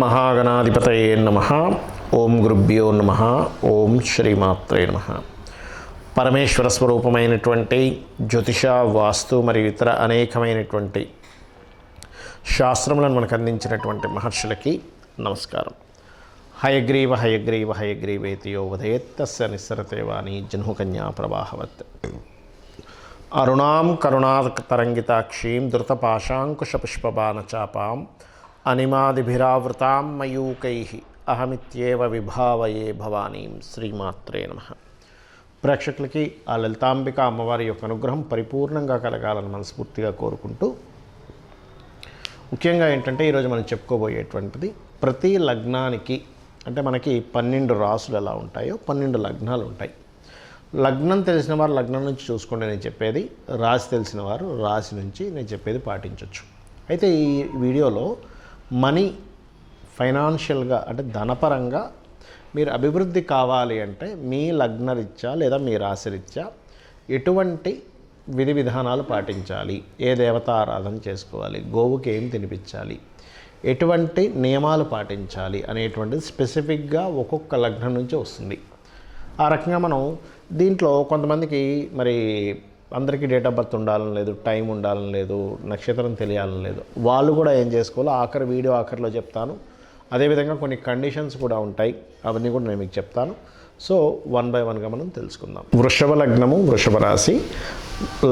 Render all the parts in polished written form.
మహాగణాధిపతయే నమః. ఓం గురుభ్యో నమః. ఓం శ్రీమాత్రే నమః. పరమేశ్వర స్వరూపమైనటువంటి జ్యోతిష, వాస్తు మరియు ఇతర అనేకమైనటువంటి శాస్త్రములను మనకు అందించినటువంటి మహర్షులకి నమస్కారం. హయగ్రీవ హయగ్రీవ హయగ్రీవేతియో ఉదయేత్తస్య నిస్సరతే వాణి జహ్నుకన్యా ప్రవాహవత్. అరుణాం కరుణాతరంగితాక్షీం ధృతపాశాంకుశపుష్పబాణచాపాం అనిమాదిభిరావృతాం మయూకైః అహమిత్యేవ విభావయే భవానీం. శ్రీమాత్రే నమః. ప్రేక్షకులకి ఆ లలితాంబిక అమ్మవారి యొక్క అనుగ్రహం పరిపూర్ణంగా కలగాలని మనస్ఫూర్తిగా కోరుకుంటూ, ముఖ్యంగా ఏంటంటే ఈరోజు మనం చెప్పుకోబోయేటువంటిది ప్రతి లగ్నానికి, అంటే మనకి 12 రాసులు ఎలా ఉంటాయో 12 లగ్నాలు ఉంటాయి. లగ్నం తెలిసిన వారు లగ్నం నుంచి చూసుకోండి నేను చెప్పేది, రాశి తెలిసిన వారు రాశి నుంచి నేను చెప్పేది పాటించవచ్చు. అయితే ఈ వీడియోలో మనీ, ఫైనాన్షియల్గా అంటే ధనపరంగా మీరు అభివృద్ధి కావాలి అంటే మీ లగ్నరీత్యా లేదా మీ రాశిరీత్యా ఎటువంటి విధి విధానాలు పాటించాలి, ఏ దేవత ఆరాధన చేసుకోవాలి, గోవుకి ఏం తినిపించాలి, ఎటువంటి నియమాలు పాటించాలి అనేటువంటిది స్పెసిఫిక్గా ఒక్కొక్క లగ్నం నుంచి వస్తుంది. ఆ రకంగా మనం దీంట్లో కొంతమందికి మరి అందరికీ డేట్ ఆఫ్ బర్త్ ఉండాలని లేదు, టైం ఉండాలని లేదు, నక్షత్రం తెలియాలని లేదు. వాళ్ళు కూడా ఏం చేసుకోవాలో వీడియో ఆఖరిలో చెప్తాను. అదేవిధంగా కొన్ని కండిషన్స్ కూడా ఉంటాయి, అవన్నీ కూడా నేను మీకు చెప్తాను. సో 1 by 1గా మనం తెలుసుకుందాం. వృషభ లగ్నము, వృషభ రాశి.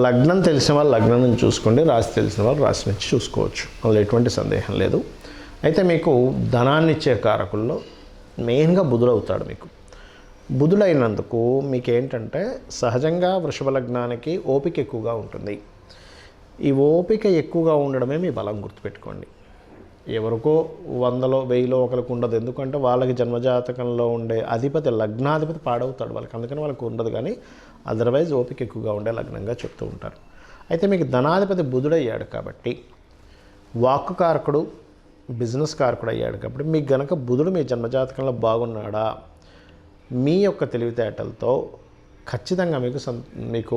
లగ్నం తెలిసిన వాళ్ళు లగ్నం నుంచి చూసుకోండి, రాశి తెలిసిన వాళ్ళు రాశి నుంచి చూసుకోవచ్చు, అందులో ఎటువంటి సందేహం లేదు. అయితే మీకు ధనాన్ని ఇచ్చే కారకుల్లో మెయిన్గా బుధుడు అవుతాడు. మీకు బుధుడైనందుకు మీకు ఏంటంటే సహజంగా వృషభ లగ్నానికి ఓపిక ఎక్కువగా ఉంటుంది. ఈ ఓపిక ఎక్కువగా ఉండడమే మీ బలం, గుర్తుపెట్టుకోండి. ఎవరికో 100లో 1000లో ఒకరికి ఉండదు. ఎందుకంటే వాళ్ళకి జన్మజాతకంలో ఉండే అధిపతి, లగ్నాధిపతి పాడవుతాడు వాళ్ళకి, అందుకని వాళ్ళకి ఉండదు. కానీ అదర్వైజ్ ఓపిక ఎక్కువగా ఉండే లగ్నంగా చెప్తూ ఉంటారు. అయితే మీకు ధనాధిపతి బుధుడయ్యాడు కాబట్టి, వాక్కు కారకుడు, బిజినెస్ కారకుడు అయ్యాడు కాబట్టి, మీకు గనక బుధుడు మీ జన్మజాతకంలో బాగున్నాడా, మీ యొక్క తెలివితేటలతో ఖచ్చితంగా మీకు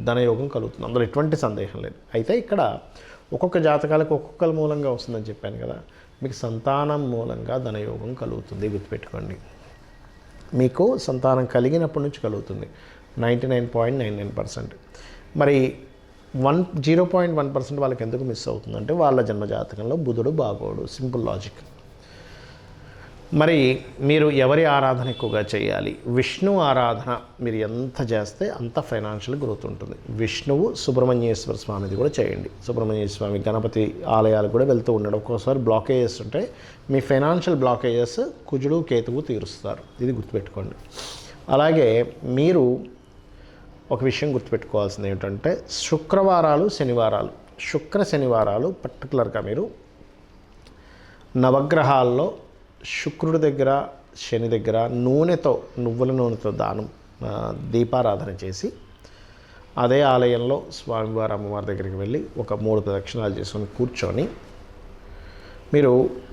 ధనయోగం కలుగుతుంది, అందులో ఎటువంటి సందేహం లేదు. అయితే ఇక్కడ ఒక్కొక్క జాతకాలకు ఒక్కొక్కరి మూలంగా వస్తుందని చెప్పాను కదా. మీకు సంతానం మూలంగా ధనయోగం కలుగుతుంది, గుర్తుపెట్టుకోండి. మీకు సంతానం కలిగినప్పటి నుంచి కలుగుతుంది 99.99%. మరి 0.1% వాళ్ళకి ఎందుకు మిస్ అవుతుందంటే వాళ్ళ జన్మజాతకంలో బుధుడు బాగోడు, సింపుల్ లాజిక్. మరి మీరు ఎవరి ఆరాధన ఎక్కువగా చేయాలి? విష్ణు ఆరాధన మీరు ఎంత చేస్తే అంత ఫైనాన్షియల్ గ్రోత్ ఉంటుంది. విష్ణువు, సుబ్రహ్మణ్యేశ్వర స్వామిది కూడా చేయండి. సుబ్రహ్మణ్యేశ్వర స్వామి, గణపతి ఆలయాలకు కూడా వెళ్తూ ఉండడం. ఒక్కోసారి బ్లాకేజెస్ ఉంటే మీ ఫైనాన్షియల్ బ్లాకేజెస్ కుజుడు, కేతువు తీరుస్తారు, ఇది గుర్తుపెట్టుకోండి. అలాగే మీరు ఒక విషయం గుర్తుపెట్టుకోవాల్సింది ఏంటంటే శుక్రవారాలు, శనివారాలు, శనివారాలు పర్టికులర్గా మీరు నవగ్రహాల్లో శుక్రుడి దగ్గర, శని దగ్గర నువ్వుల నూనెతో దీపారాధన చేసి, అదే ఆలయంలో స్వామివారి, అమ్మవారి దగ్గరికి వెళ్ళి ఒక 3 ప్రదక్షిణాలు చేసుకొని కూర్చొని మీరు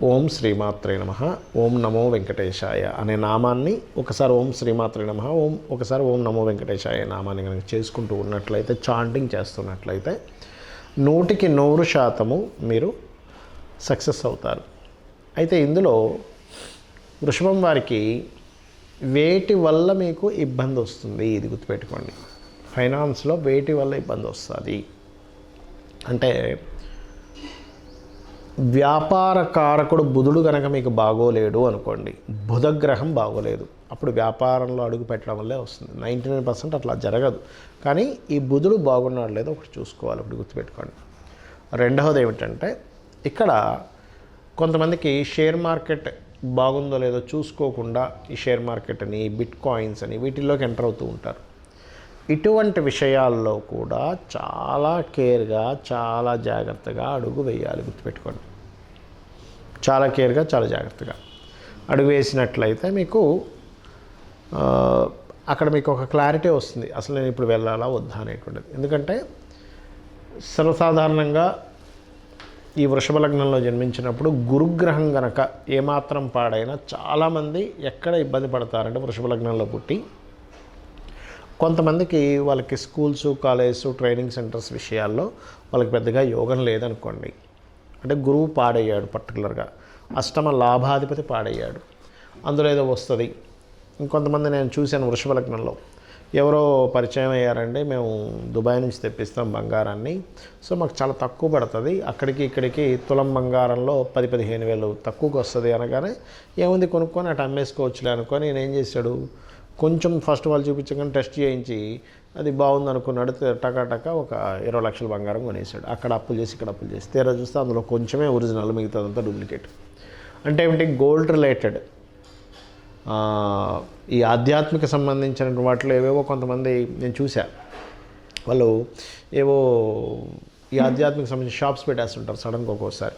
ఓం శ్రీమాత్రే నమః, ఓం నమో వెంకటేశాయ అనే నామాన్ని ఒకసారి ఓం శ్రీమాత్రే నమః, ఒకసారి ఓం నమో వెంకటేశాయ నామాన్ని కనుక చేసుకుంటూ ఉన్నట్లయితే, చాంటింగ్ చేస్తున్నట్లయితే 100% మీరు సక్సెస్ అవుతారు. అయితే ఇందులో వృషభం వారికి వేటి వల్ల మీకు ఇబ్బంది వస్తుంది, ఇది గుర్తుపెట్టుకోండి. ఫైనాన్స్లో వేటి వల్ల ఇబ్బంది వస్తుంది అంటే, వ్యాపార కారకుడు బుధుడు కనుక మీకు బాగోలేడు అనుకోండి, బుధగ్రహం బాగోలేదు, అప్పుడు వ్యాపారంలో అడుగు పెట్టడం వల్లే వస్తుంది. 99% అట్లా జరగదు. కానీ ఈ బుధుడు బాగున్నాడు లేదో ఒకటి చూసుకోవాలి, ఒకటి గుర్తుపెట్టుకోండి. రెండవది ఏమిటంటే, ఇక్కడ కొంతమందికి షేర్ మార్కెట్ బాగుందో లేదో చూసుకోకుండా ఈ షేర్ మార్కెట్ అని, బిట్ కాయిన్స్ అని వీటిల్లోకి ఎంటర్ అవుతూ ఉంటారు. ఇటువంటి విషయాల్లో కూడా చాలా కేర్గా, చాలా జాగ్రత్తగా అడుగు వేయాలి, గుర్తుపెట్టుకోండి. చాలా కేర్గా, చాలా జాగ్రత్తగా అడుగు వేసినట్లయితే మీకు అక్కడ మీకు ఒక క్లారిటీ వస్తుంది, అసలు నేను ఇప్పుడు వెళ్ళాలా వద్దా అనేటువంటిది. ఎందుకంటే సర్వసాధారణంగా ఈ వృషభ లగ్నంలో జన్మించినప్పుడు గురుగ్రహం గనక ఏమాత్రం పాడైనా చాలామంది ఎక్కడ ఇబ్బంది పడతారంటే, వృషభ లగ్నంలో పుట్టి కొంతమందికి వాళ్ళకి స్కూల్స్, కాలేజెస్, ట్రైనింగ్ సెంటర్స్ విషయాల్లో వాళ్ళకి పెద్దగా యోగం లేదనుకోండి, అంటే గురువు పాడయ్యాడు పర్టికులర్గా, అష్టమ లాభాధిపతి పాడయ్యాడు, అందులో ఏదో వస్తుంది. ఇంకొంతమంది నేను చూశాను వృషభ లగ్నంలో, ఎవరో పరిచయం అయ్యారండి, మేము దుబాయ్ నుంచి తెప్పిస్తాం బంగారాన్ని, సో మాకు చాలా తక్కువ పడుతుంది, అక్కడికి ఇక్కడికి తులం బంగారంలో 10-15 వేలు తక్కువకి వస్తుంది అనగానే ఏముంది కొనుక్కొని అటు అమ్మేసుకోవచ్చులే అనుకొని నేను ఏం చేశాడు, కొంచెం ఫస్ట్ వాళ్ళు చూపించగానే టెస్ట్ చేయించి అది బాగుంది అనుకున్నాడు, టకా ఒక 20 లక్షల బంగారం కొనేసాడు. అక్కడ అప్పులు చేసి ఇక్కడ అప్పులు చేసి తీరా చూస్తే అందులో కొంచెమే ఒరిజినల్, మిగతాదంతా డూప్లికేట్. అంటే ఏమిటి, గోల్డ్ రిలేటెడ్ ఈ ఆధ్యాత్మిక సంబంధించిన వాటిలో ఏవేవో కొంతమంది నేను చూసా, వాళ్ళు ఏవో ఈ ఆధ్యాత్మిక సంబంధించిన షాప్స్ పెట్టేస్తుంటారు సడన్గా ఒక్కోసారి.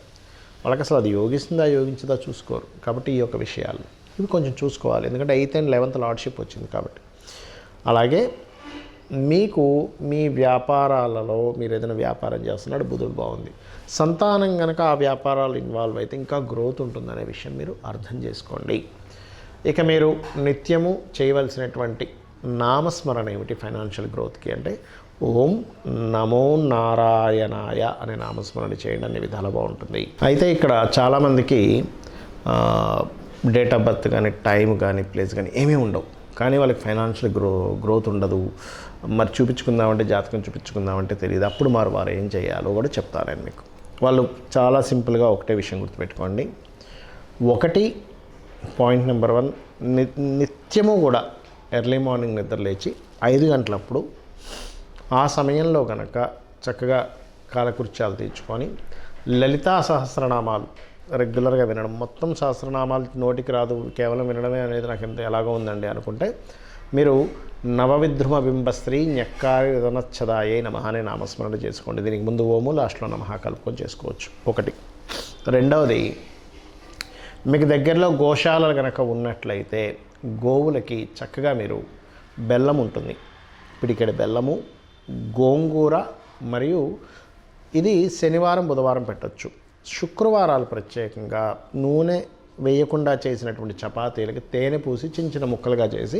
వాళ్ళకి అసలు అది యోగిస్తుందా యోగించదా చూసుకోరు. కాబట్టి ఈ యొక్క విషయాలు ఇవి కొంచెం చూసుకోవాలి, ఎందుకంటే 8th and 11th లార్డ్షిప్ వచ్చింది కాబట్టి. అలాగే మీకు మీ వ్యాపారాలలో మీరు ఏదైనా వ్యాపారం చేస్తున్నాడు, బుధుడు బాగుంది, సంతానం కనుక ఆ వ్యాపారాలు ఇన్వాల్వ్ అయితే ఇంకా గ్రోత్ ఉంటుందనే విషయం మీరు అర్థం చేసుకోండి. ఇక మీరు నిత్యము చేయవలసినటువంటి నామస్మరణ ఏమిటి ఫైనాన్షియల్ గ్రోత్కి అంటే, ఓం నమో నారాయణాయ అనే నామస్మరణ చేయండి, అనే విధాలు బాగుంటుంది. అయితే ఇక్కడ చాలామందికి డేట్ ఆఫ్ బర్త్ కానీ టైం కానీ ప్లేస్ కానీ ఏమీ ఉండవు, కానీ వాళ్ళకి ఫైనాన్షియల్ గ్రోత్ ఉండదు. మరి చూపించుకుందామంటే జాతకం చూపించుకుందామంటే తెలియదు. అప్పుడు వారు ఏం చేయాలో కూడా చెప్తారని మీకు. వాళ్ళు చాలా సింపుల్గా ఒకటే విషయం గుర్తుపెట్టుకోండి. పాయింట్ నెంబర్ 1, నిత్యము కూడా ఎర్లీ మార్నింగ్ నిద్ర లేచి 5 గంటలప్పుడు ఆ సమయంలో కనుక చక్కగా కాలకృత్యాలు తీర్చుకొని లలితా సహస్రనామాలు రెగ్యులర్గా వినడం. మొత్తం సహస్రనామాలు నోటికి రాదు, కేవలం వినడమే అనేది నాకు ఎంత ఎలాగో ఉందండి అనుకుంటే మీరు నవవిద్రుమ బింబస్త్రీ న్యక్కారి విధనచ్చదాయే నమః అనే నామస్మరణ చేసుకోండి. దీనికి ముందు ఓము లాస్ట్లో నమః కలుపుకొని చేసుకోవచ్చు. ఒకటి. రెండవది, మీకు దగ్గరలో గోశాలలు కనుక ఉన్నట్లయితే గోవులకి చక్కగా మీరు బెల్లం ఉంటుంది, పిడికెడు బెల్లము, గోంగూర, మరియు ఇది శనివారం బుధవారం పెట్టచ్చు. శుక్రవారాలు ప్రత్యేకంగా నూనె వేయకుండా చేసినటువంటి చపాతీలకి తేనె పూసి చిన్న చిన్న ముక్కలుగా చేసి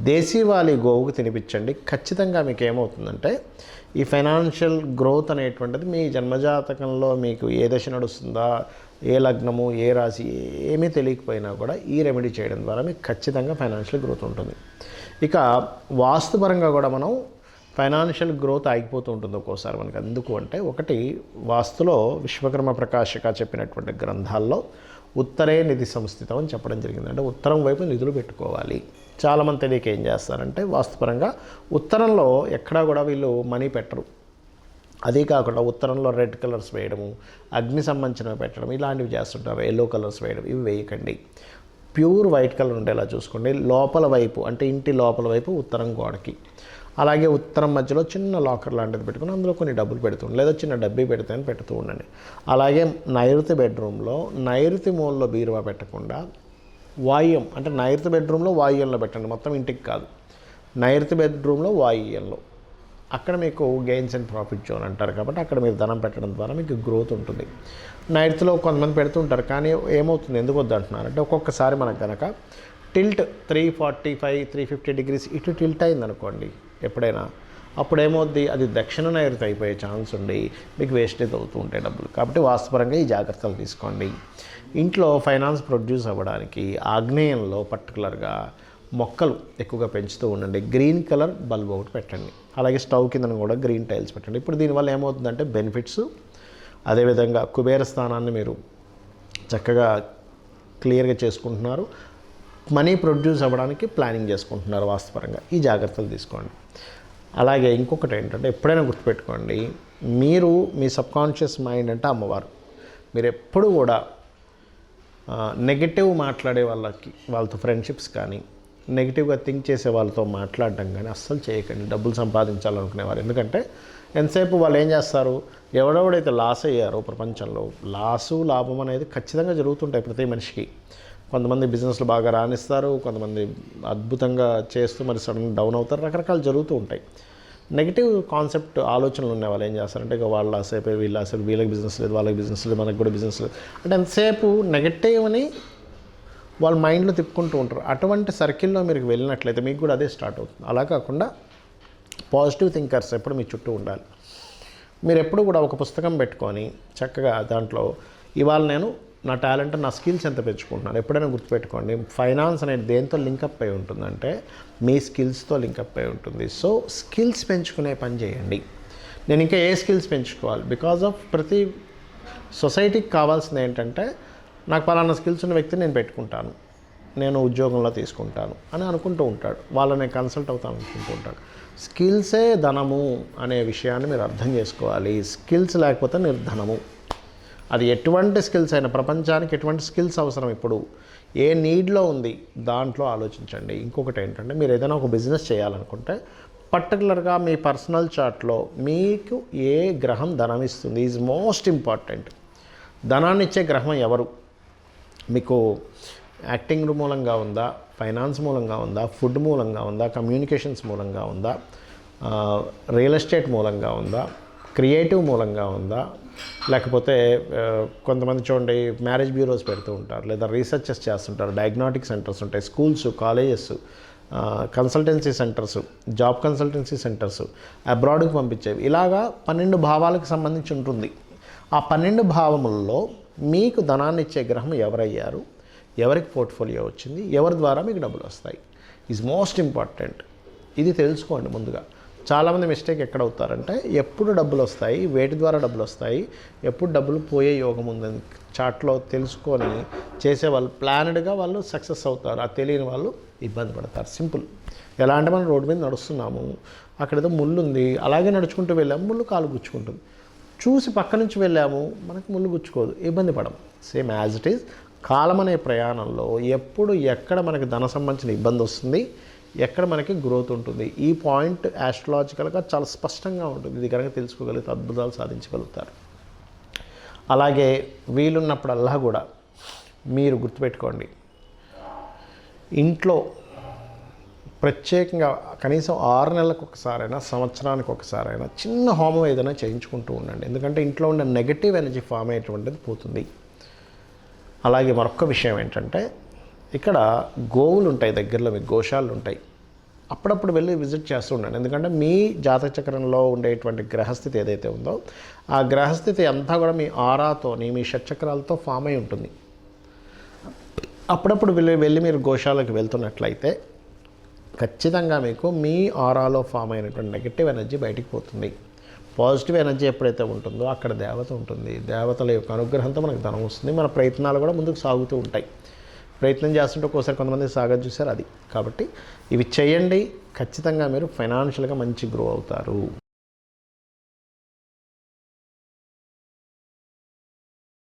దేశీవాలి గోవుకు తినిపించండి. ఖచ్చితంగా మీకు ఏమవుతుందంటే ఈ ఫైనాన్షియల్ గ్రోత్ అనేటువంటిది మీ జన్మజాతకంలో మీకు ఏ దశ నడుస్తుందా, ఏ లగ్నము, ఏ రాశి ఏమీ తెలియకపోయినా కూడా ఈ రెమెడీ చేయడం ద్వారా మీకు ఖచ్చితంగా ఫైనాన్షియల్ గ్రోత్ ఉంటుంది. ఇక వాస్తుపరంగా కూడా మనం ఫైనాన్షియల్ గ్రోత్ ఆగిపోతూ ఉంటుంది ఒక్కోసారి మనకి. ఎందుకు అంటే, ఒకటి, వాస్తులో విశ్వకర్మ ప్రకాశిక చెప్పినటువంటి గ్రంథాల్లో ఉత్తరే నిధి సంస్థితం అని చెప్పడం జరిగింది. అంటే ఉత్తరం వైపు నిధులు పెట్టుకోవాలి. చాలామంది తెలియక ఏం చేస్తారంటే వాస్తుపరంగా ఉత్తరంలో ఎక్కడా కూడా వీళ్ళు మనీ పెట్టరు. అదే కాకుండా ఉత్తరంలో రెడ్ కలర్స్ వేయడము, అగ్ని సంబంధించినవి పెట్టడం, ఇలాంటివి చేస్తుంటారు. ఎల్లో కలర్స్ వేయడం, ఇవి వేయకండి. ప్యూర్ వైట్ కలర్ ఉండేలా చూసుకోండి. లోపల వైపు అంటే ఇంటి లోపల వైపు ఉత్తరం గోడకి, అలాగే ఉత్తరం మధ్యలో చిన్న లాకర్ లాంటిది పెట్టుకుని అందులో కొన్ని డబ్బులు పెడుతుండండి, లేదా చిన్న డబ్బీ పెడతాయని పెడుతూ ఉండండి. అలాగే నైరుతి బెడ్రూమ్లో నైరుతి మూలలో బీరువా పెట్టకుండా వాయువ్యం అంటే నైరుతి బెడ్రూమ్లో వాయువ్యంలో పెట్టండి, మొత్తం ఇంటికి కాదు. నైరుతి బెడ్రూమ్లో వాయువ్యంలో, అక్కడ మీకు గెయిన్స్ అండ్ ప్రాఫిట్ జోన్ అంటారు కాబట్టి అక్కడ మీరు ధనం పెట్టడం ద్వారా మీకు గ్రోత్ ఉంటుంది. నైరుతిలో కొంతమంది పెడుతుంటారు, కానీ ఏమవుతుంది, ఎందుకు వద్దు అంటున్నారంటే ఒక్కొక్కసారి మనకు కనుక టిల్ట్ 345, 350 డిగ్రీస్ ఇటు టిల్ట్ అయిందనుకోండి ఎప్పుడైనా, అప్పుడు ఏమవుద్ది, అది దక్షిణ నైరుతి అయిపోయే ఛాన్స్ ఉండి మీకు వేస్టేజ్ అవుతూ ఉంటాయి డబ్బులు. కాబట్టి వాస్తుపరంగా ఈ జాగ్రత్తలు తీసుకోండి. ఇంట్లో ఫైనాన్స్ ప్రొడ్యూస్ అవ్వడానికి ఆగ్నేయంలో పర్టికులర్గా మొక్కలు ఎక్కువగా పెంచుతూ ఉండండి. గ్రీన్ కలర్ బల్బ్ ఒకటి పెట్టండి. అలాగే స్టవ్ కింద కూడా గ్రీన్ టైల్స్ పెట్టండి. ఇప్పుడు దీనివల్ల ఏమవుతుందంటే బెనిఫిట్స్, అదేవిధంగా కుబేర స్థానాన్ని మీరు చక్కగా క్లియర్గా చేసుకుంటున్నారు, మనీ ప్రొడ్యూస్ అవ్వడానికి ప్లానింగ్ చేసుకుంటున్నారు వాస్తుపరంగా. ఈ జాగ్రత్తలు తీసుకోండి. అలాగే ఇంకొకటి ఏంటంటే ఎప్పుడైనా గుర్తుపెట్టుకోండి, మీరు మీ సబ్కాన్షియస్ మైండ్ అంటే అమ్మవారు. మీరు ఎప్పుడు కూడా నెగటివ్ మాట్లాడే వాళ్ళతో ఫ్రెండ్షిప్స్ కానీ, నెగిటివ్గా థింక్ చేసే వాళ్ళతో మాట్లాడడం కానీ అస్సలు చేయకండి. డబ్బులు సంపాదించాలనుకునేవారు, ఎందుకంటే ఎంతసేపు వాళ్ళు ఏం చేస్తారు, ఎవడెవడైతే లాస్ అయ్యారో ప్రపంచంలో, లాభం అనేది ఖచ్చితంగా జరుగుతుంటాయి ప్రతి మనిషికి. కొంతమంది బిజినెస్లు బాగా రాణిస్తారు, కొంతమంది అద్భుతంగా చేస్తూ మరి సడన్ డౌన్ అవుతారు, రకరకాలు జరుగుతూ ఉంటాయి. నెగిటివ్ కాన్సెప్ట్ ఆలోచనలు ఉన్న వాళ్ళు ఏం చేస్తారంటే ఇక వాళ్ళ ఆసేపు వీళ్ళ ఆసేపు, వీళ్ళకి బిజినెస్ లేదు, వాళ్ళకి బిజినెస్ లేదు, మనకు కూడా బిజినెస్ లేదు అంటే ఎంతసేపు నెగటివ్ అని వాళ్ళ మైండ్లో తిప్పుకుంటూ ఉంటారు. అటువంటి సర్కిల్లో మీరు వెళ్ళినట్లయితే మీకు కూడా అదే స్టార్ట్ అవుతుంది. అలా కాకుండా పాజిటివ్ థింకర్స్ ఎప్పుడు మీ చుట్టూ ఉండాలి. మీరు ఎప్పుడు కూడా ఒక పుస్తకం పెట్టుకొని చక్కగా దాంట్లో ఇవాళ నేను నా టాలెంట్, నా స్కిల్స్ ఎంత పెంచుకుంటున్నాను. ఎప్పుడైనా గుర్తుపెట్టుకోండి, ఫైనాన్స్ అనేది దేంతో లింకప్ అయి ఉంటుందంటే మీ స్కిల్స్తో లింకప్ అయి ఉంటుంది. సో స్కిల్స్ పెంచుకునే పని చేయండి. నేను ఇంకా ఏ స్కిల్స్ పెంచుకోవాలి? బికాజ్ ఆఫ్ ప్రతి సొసైటీకి కావాల్సింది ఏంటంటే నాకు పలానా స్కిల్స్ ఉన్న వ్యక్తిని నేను పెట్టుకుంటాను, నేను ఉద్యోగంలో తీసుకుంటాను అని అనుకుంటూ ఉంటాడు. వాళ్ళని కన్సల్ట్ అవుతాను అనుకుంటూ ఉంటాడు. స్కిల్సే ధనము అనే విషయాన్ని మీరు అర్థం చేసుకోవాలి. స్కిల్స్ లేకపోతే నిర్ధనము. అది ఎటువంటి స్కిల్స్ అయినా, ప్రపంచానికి ఎటువంటి స్కిల్స్ అవసరం, ఇప్పుడు ఏ నీడ్లో ఉంది దాంట్లో ఆలోచించండి. ఇంకొకటి ఏంటంటే మీరు ఏదైనా ఒక బిజినెస్ చేయాలనుకుంటే పర్టికులర్గా మీ పర్సనల్ చార్ట్లో మీకు ఏ గ్రహం ధనం ఇస్తుంది ఈజ్ మోస్ట్ ఇంపార్టెంట్. ధనాన్ని ఇచ్చే గ్రహం ఎవరు? మీకు యాక్టింగ్ మూలంగా ఉందా, ఫైనాన్స్ మూలంగా ఉందా, ఫుడ్ మూలంగా ఉందా, కమ్యూనికేషన్స్ మూలంగా ఉందా, రియల్ ఎస్టేట్ మూలంగా ఉందా, క్రియేటివ్ మూలంగా ఉందా, లేకపోతే కొంతమంది చూడండి మ్యారేజ్ బ్యూరోస్ పెడుతూ ఉంటారు, లేదా రీసెర్చెస్ చేస్తుంటారు, డయాగ్నోటిక్ సెంటర్స్ ఉంటాయి, schools, colleges, consultancy centres, job consultancy centres, అబ్రాడ్కి పంపించేవి. ఇలాగా 12 భావాలకు సంబంధించి ఉంటుంది. ఆ 12 భావములలో మీకు ధనాన్ని ఇచ్చే గ్రహం ఎవరయ్యారు, ఎవరికి పోర్ట్ఫోలియో వచ్చింది, ఎవరి ద్వారా మీకు డబ్బులు వస్తాయి ఈజ్ మోస్ట్ ఇంపార్టెంట్. ఇది తెలుసుకోండి ముందుగా. చాలామంది మిస్టేక్ ఎక్కడ అవుతారంటే ఎప్పుడు డబ్బులు వస్తాయి, వేటి ద్వారా డబ్బులు వస్తాయి, ఎప్పుడు డబ్బులు పోయే యోగం ఉందని చాట్లో తెలుసుకొని చేసేవాళ్ళు ప్లానెడ్గా వాళ్ళు సక్సెస్ అవుతారు. అది తెలియని వాళ్ళు ఇబ్బంది పడతారు. సింపుల్. ఎలా అంటే మనం రోడ్డు మీద నడుస్తున్నాము, అక్కడ ఏదో ముళ్ళు ఉంది, అలాగే నడుచుకుంటూ వెళ్ళాము, ముళ్ళు కాలు గుచ్చుకుంటుంది. చూసి పక్క నుంచి వెళ్ళాము, మనకు ముళ్ళు గుచ్చుకోదు, ఇబ్బంది పడము. సేమ్ యాజ్ ఇట్ ఈజ్ కాలం అనే ప్రయాణంలో ఎప్పుడు ఎక్కడ మనకి ధన సంబంధించిన ఇబ్బంది వస్తుంది, ఎక్కడ మనకి గ్రోత్ ఉంటుంది, ఈ పాయింట్ యాస్ట్రాలజికల్గా చాలా స్పష్టంగా ఉంటుంది. ఇది కనుక తెలుసుకోగలిగితే అద్భుతాలు సాధించగలుగుతారు. అలాగే వీలున్నప్పుడల్లా కూడా మీరు గుర్తుపెట్టుకోండి, ఇంట్లో ప్రత్యేకంగా కనీసం 6 నెలలకు ఒకసారైనా, సంవత్సరానికి ఒకసారైనా చిన్న హోమం ఏదైనా చేయించుకుంటూ ఉండండి. ఎందుకంటే ఇంట్లో ఉండే నెగటివ్ ఎనర్జీ ఫామ్ అయ్యేటువంటిది పోతుంది. అలాగే మరొక విషయం ఏంటంటే ఇక్కడ గోవులు ఉంటాయి, దగ్గరలో మీకు గోశాలలు ఉంటాయి, అప్పుడప్పుడు వెళ్ళి విజిట్ చేస్తూ ఉండండి. ఎందుకంటే మీ జాతక చక్రంలో ఉండేటువంటి గ్రహస్థితి ఏదైతే ఉందో ఆ గ్రహస్థితి అంతా కూడా మీ ఆరాతోని, మీ షట్చక్రాలతో ఫామ్ అయి ఉంటుంది. అప్పుడప్పుడు వెళ్ళి మీరు గోశాలకు వెళ్తున్నట్లయితే ఖచ్చితంగా మీకు మీ ఆరాలో ఫామ్ అయినటువంటి నెగటివ్ ఎనర్జీ బయటికి పోతుంది. పాజిటివ్ ఎనర్జీ ఎప్పుడైతే ఉంటుందో అక్కడ దేవత ఉంటుంది. దేవతల యొక్క అనుగ్రహంతో మనకు ధనం వస్తుంది. మన ప్రయత్నాలు కూడా ముందుకు సాగుతూ ఉంటాయి. ప్రయత్నం చేస్తుంటే ఒక్కోసారి కొంతమంది సాగదు, చూసారు అది. కాబట్టి ఇవి చేయండి, ఖచ్చితంగా మీరు ఫైనాన్షియల్గా మంచి గ్రో అవుతారు.